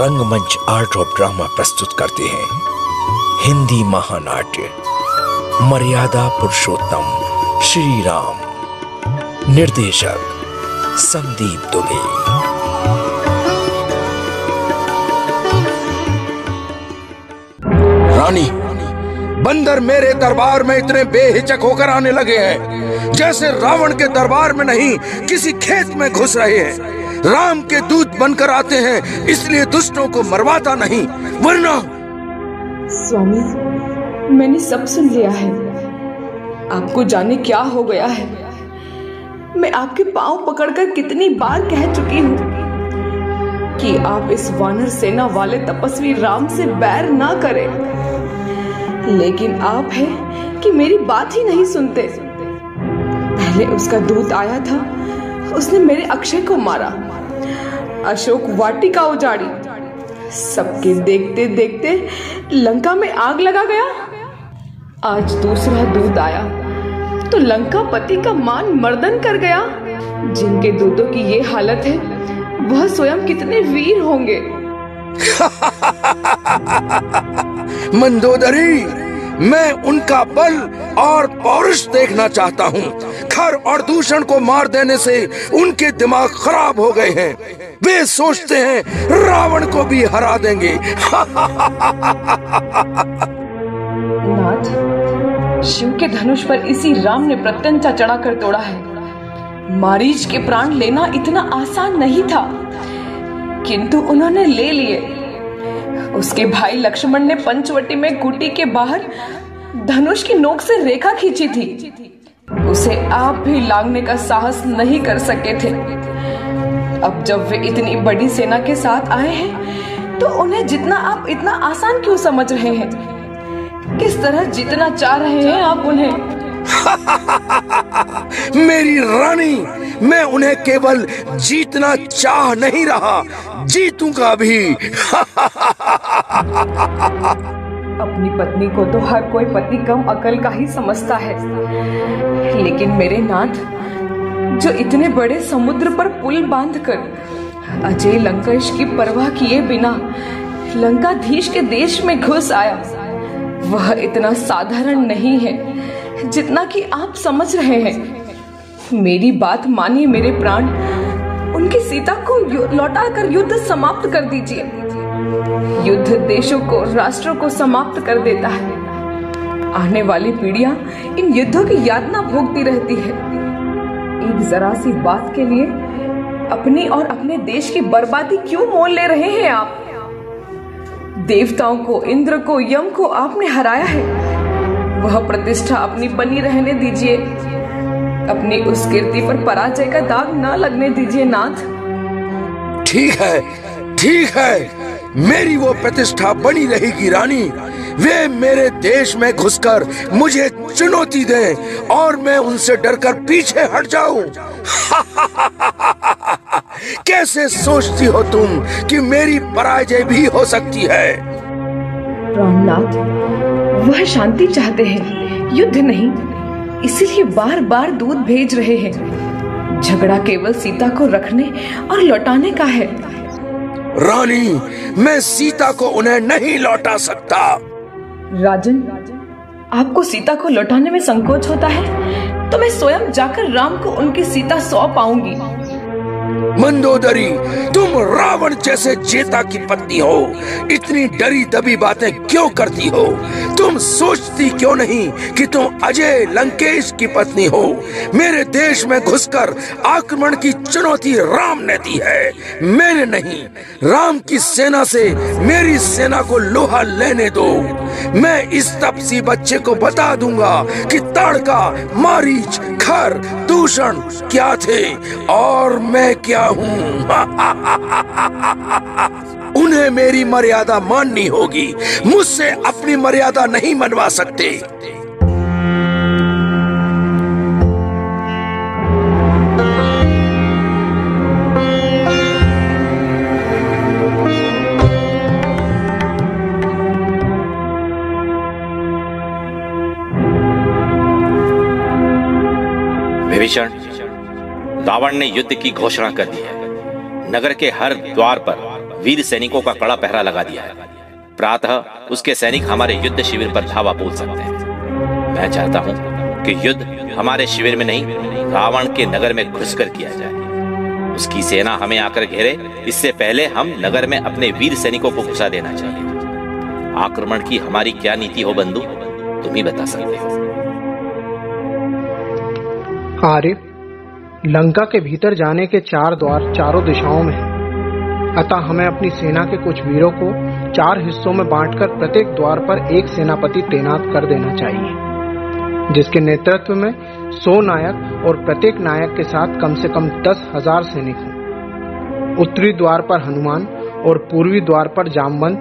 रंगमंच art of drama प्रस्तुत करते हैं हिंदी महानाट्य मर्यादा पुरुषोत्तम श्री राम। निर्देशक संदीप दुबे। रानी, बंदर मेरे दरबार में इतने बेहिचक होकर आने लगे हैं जैसे रावण के दरबार में नहीं किसी खेत में घुस रहे हैं। राम के दूत बनकर आते हैं इसलिए दुष्टों को मरवाता नहीं, वरना। स्वामी, मैंने सब सुन लिया है। आपको जाने क्या हो गया है। मैं आपके पांव पकड़कर कितनी बार कह चुकी हूँ कि आप इस वानर सेना वाले तपस्वी राम से बैर ना करें, लेकिन आप हैं कि मेरी बात ही नहीं सुनते। पहले उसका दूत आया था, उसने मेरे अक्षय को मारा, अशोक वाटिका उजाड़ी, सबके देखते देखते लंका में आग लगा गया। आज दूसरा दूत आया तो लंका पति का मान मर्दन कर गया। जिनके दूतों की ये हालत है वह स्वयं कितने वीर होंगे। मंदोदरी, मैं उनका बल और पौरुष देखना चाहता हूँ। खर और दूषण को मार देने से उनके दिमाग खराब हो गए हैं। वे सोचते हैं रावण को भी हरा देंगे। नाथ, शिव के धनुष पर इसी राम ने प्रत्यंचा चढ़ाकर तोड़ा है। मारीच के प्राण लेना इतना आसान नहीं था, किंतु उन्होंने ले लिए। उसके भाई लक्ष्मण ने पंचवटी में कुटी के बाहर धनुष की नोक से रेखा खींची थी। उसे आप भी लांघने का साहस नहीं कर सके थे। अब जब वे इतनी बड़ी सेना के साथ आए हैं तो उन्हें जितना आप इतना आसान क्यों समझ रहे हैं? किस तरह जितना चाह रहे हैं आप उन्हें? मेरी रानी, मैं उन्हें केवल जीतना चाह नहीं रहा, जीतूंगा भी। अपनी पत्नी को तो हर कोई पति कम अकल का ही समझता है, लेकिन मेरे नाथ, जो इतने बड़े समुद्र पर पुल बांधकर अजय लंकेश की परवाह किए बिना लंकाधीश के देश में घुस आया, वह इतना साधारण नहीं है जितना कि आप समझ रहे हैं। मेरी बात मानिए मेरे प्राण, उनकी सीता को लौटाकर युद्ध समाप्त कर दीजिए। युद्ध देशों को, राष्ट्रों को समाप्त कर देता है। आने वाली पीढ़ियां इन युद्धों की यातना भोगती रहती है। एक जरा सी बात के लिए अपनी और अपने देश की बर्बादी क्यों मोल ले रहे हैं आप? देवताओं को, इंद्र को, यम को आपने हराया है। वह प्रतिष्ठा अपनी बनी रहने दीजिए। अपनी उस कीर्ति पर पराजय का दाग न लगने दीजिए नाथ। ठीक है, ठीक है, मेरी वो प्रतिष्ठा बनी रहेगी रानी। वे मेरे देश में घुसकर मुझे चुनौती दें और मैं उनसे डरकर पीछे हट जाऊं। कैसे सोचती हो तुम कि मेरी पराजय भी हो सकती है? रामनाथ, वह शांति चाहते हैं, युद्ध नहीं, इसीलिए बार बार दूत भेज रहे हैं। झगड़ा केवल सीता को रखने और लौटाने का है। रानी, मैं सीता को उन्हें नहीं लौटा सकता। राजन, आपको सीता को लौटाने में संकोच होता है तो मैं स्वयं जाकर राम को उनकी सीता सौंप आऊंगी। मंदोदरी, तुम रावण जैसे जेता की पत्नी हो, इतनी डरी दबी बातें क्यों करती हो? तुम सोचती क्यों नहीं कि तुम अजय लंकेश की पत्नी हो? मेरे देश में घुसकर आक्रमण की चुनौती राम ने दी है, मैंने नहीं। राम की सेना से मेरी सेना को लोहा लेने दो। मैं इस तपसी बच्चे को बता दूंगा कि ताड़का, मारीच, खर, दूषण क्या थे और मैं क्या हूँ। उन्हें मेरी मर्यादा माननी होगी, मुझसे अपनी मर्यादा नहीं मनवा सकते। विभीषण, रावण ने युद्ध की घोषणा कर दी है। नगर के हर द्वार पर वीर सैनिकों का कड़ा पहरा लगा दिया है। प्रातः उसके सैनिक हमारे युद्ध शिविर पर धावा बोल सकते हैं। मैं चाहता हूँ कि युद्ध हमारे शिविर में नहीं, रावण के नगर में घुसकर किया जाए। उसकी सेना हमें आकर घेरे, इससे पहले हम नगर में अपने वीर सैनिकों को घुसा देना चाहिए। आक्रमण की हमारी क्या नीति हो बंधु, तुम ही बता सकते हो। आर्य, लंका के भीतर जाने के 4 द्वार चारों दिशाओं में हैं। अतः हमें अपनी सेना के कुछ वीरों को 4 हिस्सों में बांटकर प्रत्येक द्वार पर एक सेनापति तैनात कर देना चाहिए, जिसके नेतृत्व में 100 नायक और प्रत्येक नायक के साथ कम से कम 10,000 सैनिक हों। उत्तरी द्वार पर हनुमान और पूर्वी द्वार पर जामवंत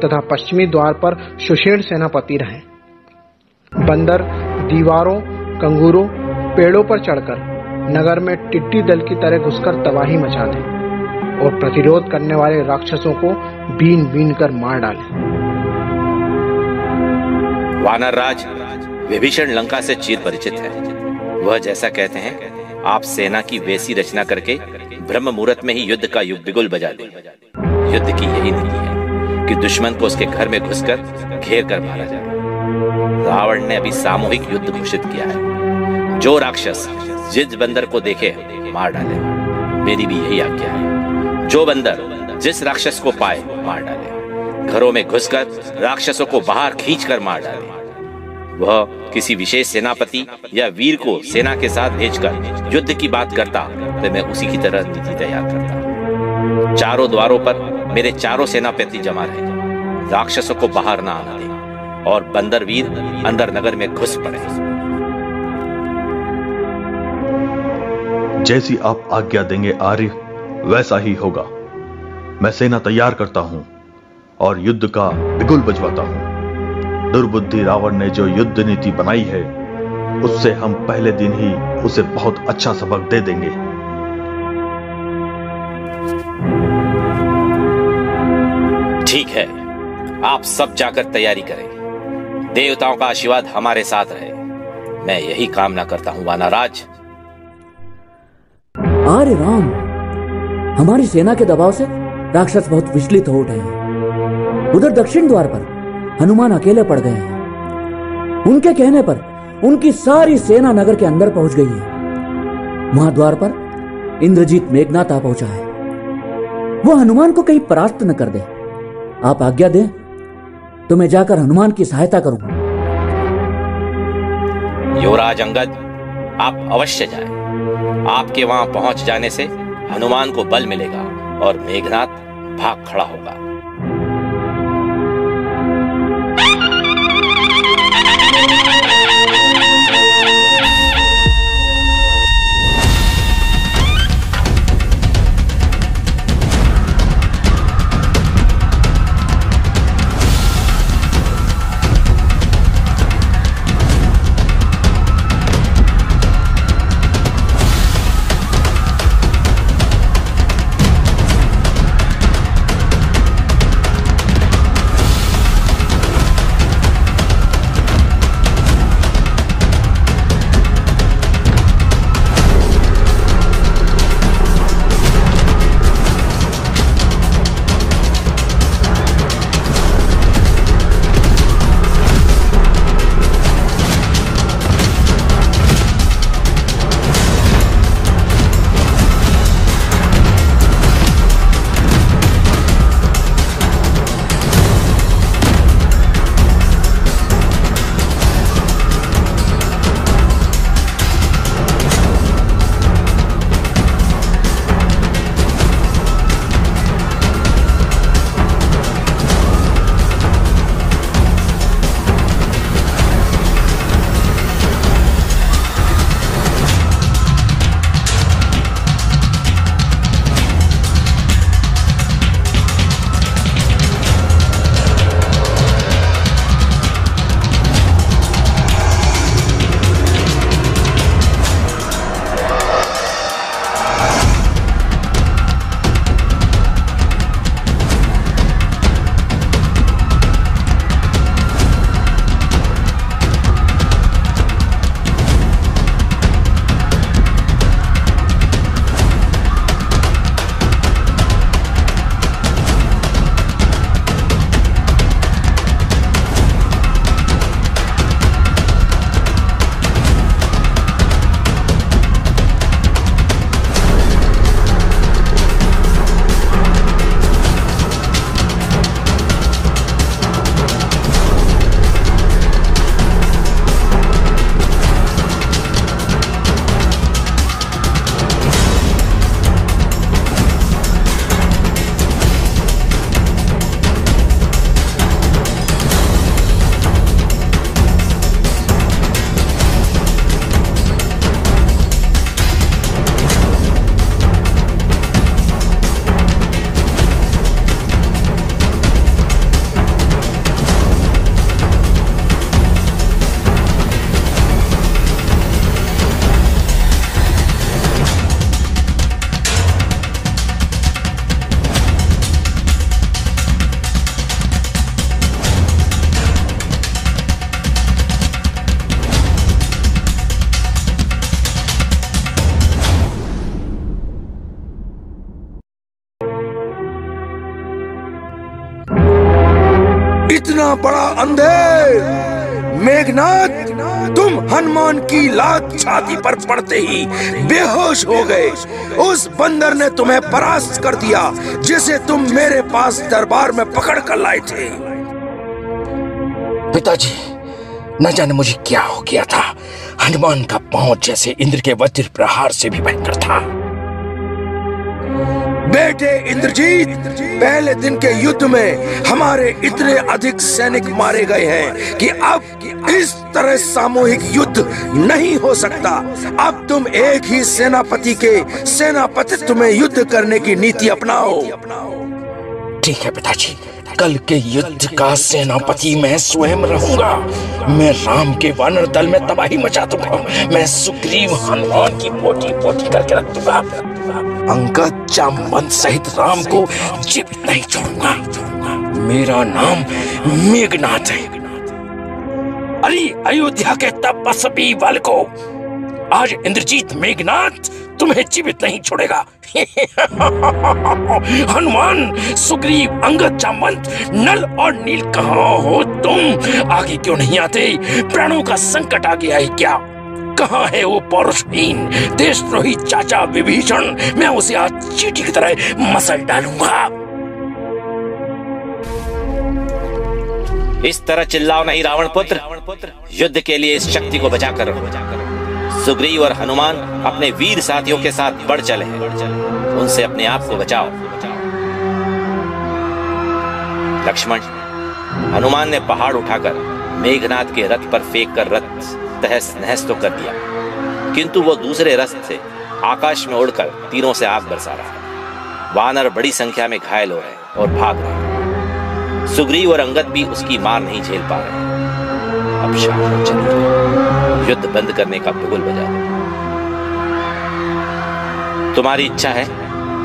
तथा पश्चिमी द्वार पर सुषेण सेनापति रहें। बंदर दीवारों, कंगूरों, पेड़ों पर चढ़कर नगर में टिड्डी दल की तरह घुसकर तबाही मचा दें और प्रतिरोध करने वाले राक्षसों को बीन बीन कर मार डालें। वानर राज विभीषण लंका से चिर परिचित है। वह जैसा कहते हैं, आप सेना की वैसी रचना करके ब्रह्म मुहूर्त में ही युद्ध का बिगुल बजा दें। युद्ध की यही नीति है कि दुश्मन को उसके घर में घुसकर घेर कर मारा जाए। रावण ने अभी सामूहिक युद्ध घोषित किया है। जो राक्षस जिस बंदर को देखे मार डाले। मेरी भी यही आज्ञा है। जो बंदर जिस राक्षस को पाए मार डाले। घरों में घुसकर राक्षसों को बाहर खींचकर मार डाले। वह किसी विशेष सेनापति या वीर को सेना के साथ भेजकर युद्ध की बात करता तो मैं उसी की तरह नीति तैयार करता। चारों द्वारों पर मेरे चारों सेनापति जमा रहे, राक्षसों को बाहर ना आने दें और बंदर वीर अंदर नगर में घुस पड़े। जैसी आप आज्ञा देंगे आर्य, वैसा ही होगा। मैं सेना तैयार करता हूं और युद्ध का बिगुल बजवाता हूं। दुर्बुद्धि रावण ने जो युद्ध नीति बनाई है, उससे हम पहले दिन ही उसे बहुत अच्छा सबक दे देंगे। ठीक है, आप सब जाकर तैयारी करें। देवताओं का आशीर्वाद हमारे साथ रहे। मैं यही कामना करता हूं वानराज। आर्य राम, हमारी सेना के दबाव से राक्षस बहुत विचलित हो उठे हैं। उधर दक्षिण द्वार पर हनुमान अकेले पड़ गए हैं। उनके कहने पर उनकी सारी सेना नगर के अंदर पहुंच गई है। महाद्वार पर इंद्रजीत मेघनाथ आ पहुंचा है। वो हनुमान को कहीं परास्त न कर दे। आप आज्ञा दें तो मैं जाकर हनुमान की सहायता करूं। युवराज अंगद, आप अवश्य जाएं। आपके वहां पहुंच जाने से हनुमान को बल मिलेगा और मेघनाथ भाग खड़ा होगा। इतना बड़ा अंधेर। मेघनाथ, तुम हनुमान की लात छाती पर पड़ते ही बेहोश हो गए। उस बंदर ने तुम्हें परास्त कर दिया जिसे तुम मेरे पास दरबार में पकड़ कर लाए थे। पिताजी, न जाने मुझे क्या हो गया था। हनुमान का पांव जैसे इंद्र के वज्र प्रहार से भी भयंकर था। बेटे इंद्रजीत, पहले दिन के युद्ध में हमारे इतने अधिक सैनिक मारे गए हैं कि अब इस तरह सामूहिक युद्ध नहीं हो सकता। अब तुम एक ही सेनापति के सेनापतित्व में युद्ध करने की नीति अपनाओ। ठीक है पिताजी, कल के युद्ध का सेनापति मैं स्वयं रहूंगा। मैं राम के वानर दल में तबाही मचा दूंगा। मैं सुग्रीव हनुमान की पोटी पोटी करके रख दूंगा। अंगद जामवंत सहित राम को जीवित नहीं छोड़ूंगा। मेरा नाम मेघनाथ है। अरे अयोध्या के तपस्वी बालको, आज इंद्रजीत मेघनाथ तुम्हें जीवित नहीं छोड़ेगा। हनुमान, सुग्रीव, अंगद, जामवंत, नल और नील कहाँ हो तुम? आगे क्यों नहीं आते? प्राणों का संकट आ गया है क्या? कहाँ है वो पौरुषहीन देशद्रोही चाचा विभीषण? मैं उसे आज चींटी की तरह मसल डालूंगा। इस तरह चिल्लाओ नहीं रावण पुत्र। युद्ध के लिए इस शक्ति को बचा कर रखो। सुग्रीव और हनुमान अपने वीर साथियों के साथ बढ़ चले हैं। उनसे अपने आप को बचाओ। लक्ष्मण, हनुमान ने पहाड़ उठाकर मेघनाथ के रथ पर फेंक कर रथ तहस नहस तो कर दिया, किंतु वो दूसरे रथ से आकाश में उड़कर तीरों से आग बरसा रहा है। वानर बड़ी संख्या में घायल हो रहे और भाग रहे। सुग्रीव और अंगद भी उसकी मार नहीं झेल पा रहे। अब शाम हो चली है, युद्ध बंद करने का बिगुल बजा दो। तुम्हारी इच्छा है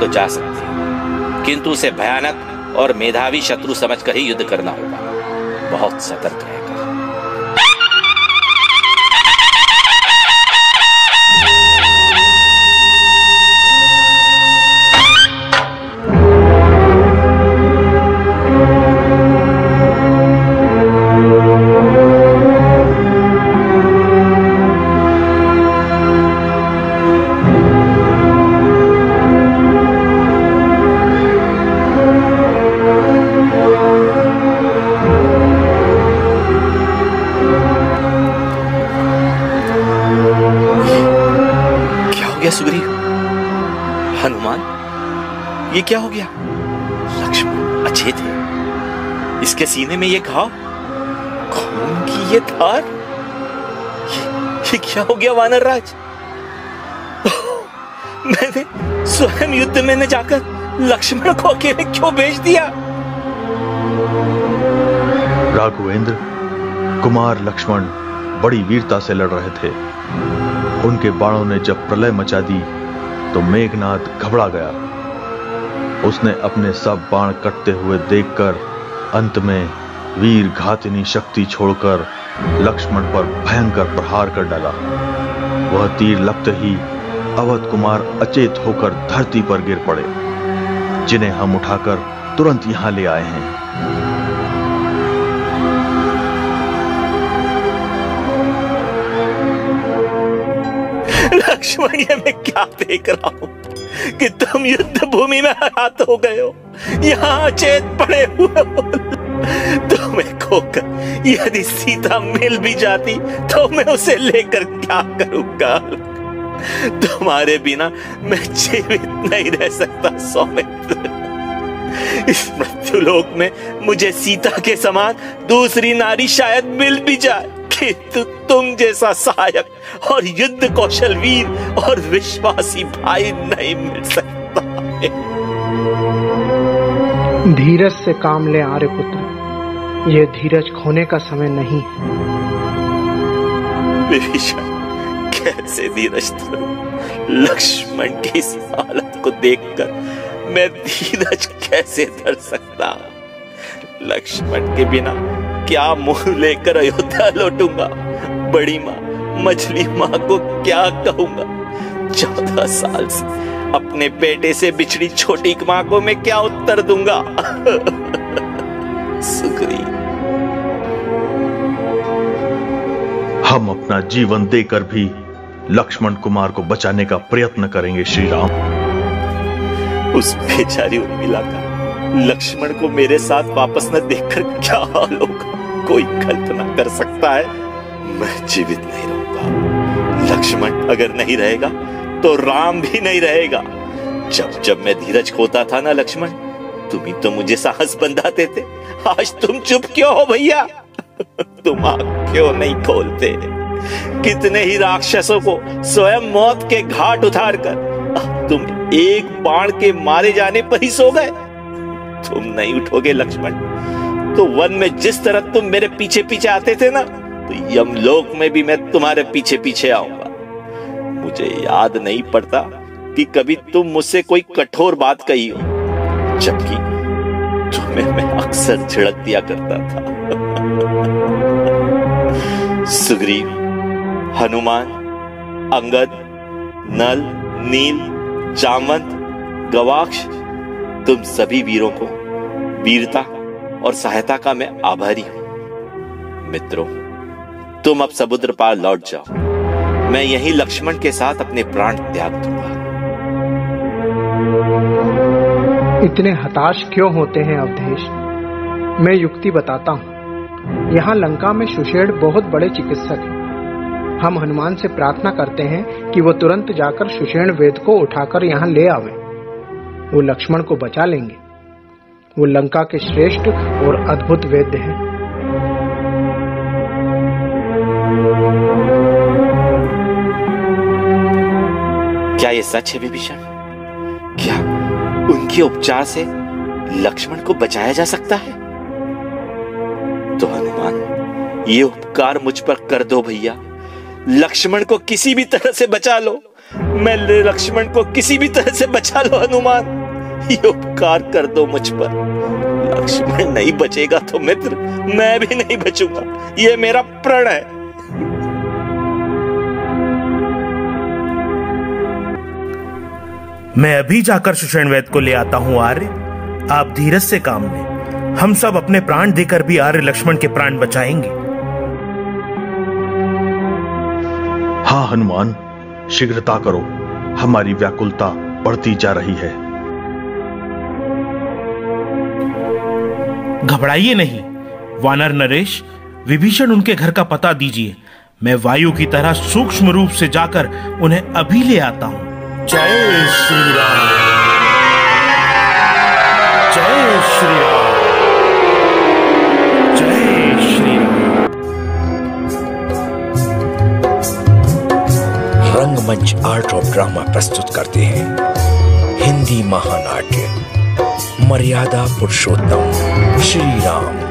तो जा सकते हो, किंतु उसे भयानक और मेधावी शत्रु समझकर ही युद्ध करना होगा। बहुत सतर्क रहेगा। सुग्रीव, हनुमान, ये क्या हो गया? लक्ष्मण अच्छे थे, इसके सीने में ये घाव, खून की ये धार, ये क्या हो गया वानर राज? मैंने स्वयं युद्ध में न जाकर लक्ष्मण को अकेले क्यों भेज दिया? राघवेंद्र, कुमार लक्ष्मण बड़ी वीरता से लड़ रहे थे। उनके बाणों ने जब प्रलय मचा दी तो मेघनाथ घबरा गया। उसने अपने सब बाण कटते हुए देखकर अंत में वीर घातिनी शक्ति छोड़कर लक्ष्मण पर भयंकर प्रहार कर डाला। वह तीर लगते ही अवध कुमार अचेत होकर धरती पर गिर पड़े, जिन्हें हम उठाकर तुरंत यहां ले आए हैं। लक्ष्मण, ये मैं क्या देख रहा हूं कि तुम युद्ध भूमि में हरात हो गए हो, यहाँ अचेत पड़े हुए हो। तुम्हें खोकर यदि सीता मिल भी जाती तो मैं उसे लेकर क्या करूंगा? तुम्हारे बिना मैं जीवित नहीं रह सकता सौमित्र। इस मृत्युलोक में मुझे सीता के समान दूसरी नारी शायद मिल भी जाए, किंतु तुम जैसा सहायक और युद्ध कौशल वीर और विश्वासी भाई नहीं मिल सकता। धीरज से काम ले आर्यपुत्र, यह धीरज खोने का समय नहीं है। विभीषण, कैसे धीरज धरूं? लक्ष्मण की इस हालत को देखकर मैं धीरज कैसे धर सकता? लक्ष्मण के बिना क्या मुंह लेकर अयोध्या लौटूंगा? बड़ी माँ, मछली माँ को क्या कहूंगा? 14 साल से अपने बेटे से बिछड़ी छोटी माँ को मैं क्या उत्तर दूंगा? सुग्रीव, हम अपना जीवन देकर भी लक्ष्मण कुमार को बचाने का प्रयत्न करेंगे श्री राम। उस बेचारी उर्मिला का लक्ष्मण को मेरे साथ वापस न देखकर क्या हाल होगा, कोई कल्पना कर सकता है। मैं जीवित नहीं रहूंगा। लक्ष्मण अगर नहीं रहेगा तो राम भी नहीं रहेगा। जब जब मैं धीरज खोता था ना लक्ष्मण, तुम ही तो मुझे साहस बंधाते थे। आज तुम चुप क्यों हो भैया? तुम आंख क्यों नहीं खोलते? कितने ही राक्षसों को स्वयं मौत के घाट उतारकर तुम एक बाण के मारे जाने पर ही सो गए। तुम नहीं उठोगे लक्ष्मण तो वन में जिस तरह तुम मेरे पीछे पीछे आते थे ना, तो यमलोक में भी मैं तुम्हारे पीछे पीछे आऊंगा। मुझे याद नहीं पड़ता कि कभी तुम मुझसे कोई कठोर बात कही हो, जबकि तुम्हें मैं अक्सर झिड़क दिया करता था। सुग्रीव, हनुमान, अंगद, नल, नील, जामवंत, गवाक्ष, तुम सभी वीरों को वीरता और सहायता का मैं आभारी हूं। मित्रों, तुम अब समुद्र पार लौट जाओ। मैं यहीं लक्ष्मण के साथ अपने प्राण त्याग दूंगा। इतने हताश क्यों होते हैं अवधेश? मैं युक्ति बताता हूँ। यहाँ लंका में सुषेण बहुत बड़े चिकित्सक हैं। हम हनुमान से प्रार्थना करते हैं कि वो तुरंत जाकर सुषेण वेद को उठाकर यहाँ ले आवे। वो लक्ष्मण को बचा लेंगे। वो लंका के श्रेष्ठ और अद्भुत वैद्य हैं। क्या ये सच है विभीषण? क्या उनके उपचार से लक्ष्मण को बचाया जा सकता है? तो हनुमान, ये उपकार मुझ पर कर दो भैया। लक्ष्मण को किसी भी तरह से बचा लो। मैं लक्ष्मण को किसी भी तरह से बचा लो हनुमान। ये उपकार कर दो मुझ पर। लक्ष्मण नहीं बचेगा तो मित्र, मैं भी नहीं बचूंगा। ये मेरा प्रण है। मैं अभी जाकर सुषेण वैद्य को ले आता हूं आर्य। आप धीरज से काम लें। हम सब अपने प्राण देकर भी आर्य लक्ष्मण के प्राण बचाएंगे। हाँ हनुमान, शीघ्रता करो। हमारी व्याकुलता बढ़ती जा रही है। घबराइए नहीं वानर नरेश। विभीषण उनके घर का पता दीजिए। मैं वायु की तरह सूक्ष्म रूप से जाकर उन्हें अभी ले आता हूं। जय श्री राम, जय श्री राम, जय श्री राम। रंगमंच आर्ट ऑफ ड्रामा प्रस्तुत करते हैं हिंदी महानाट्य मर्यादा पुरुषोत्तम श्री राम।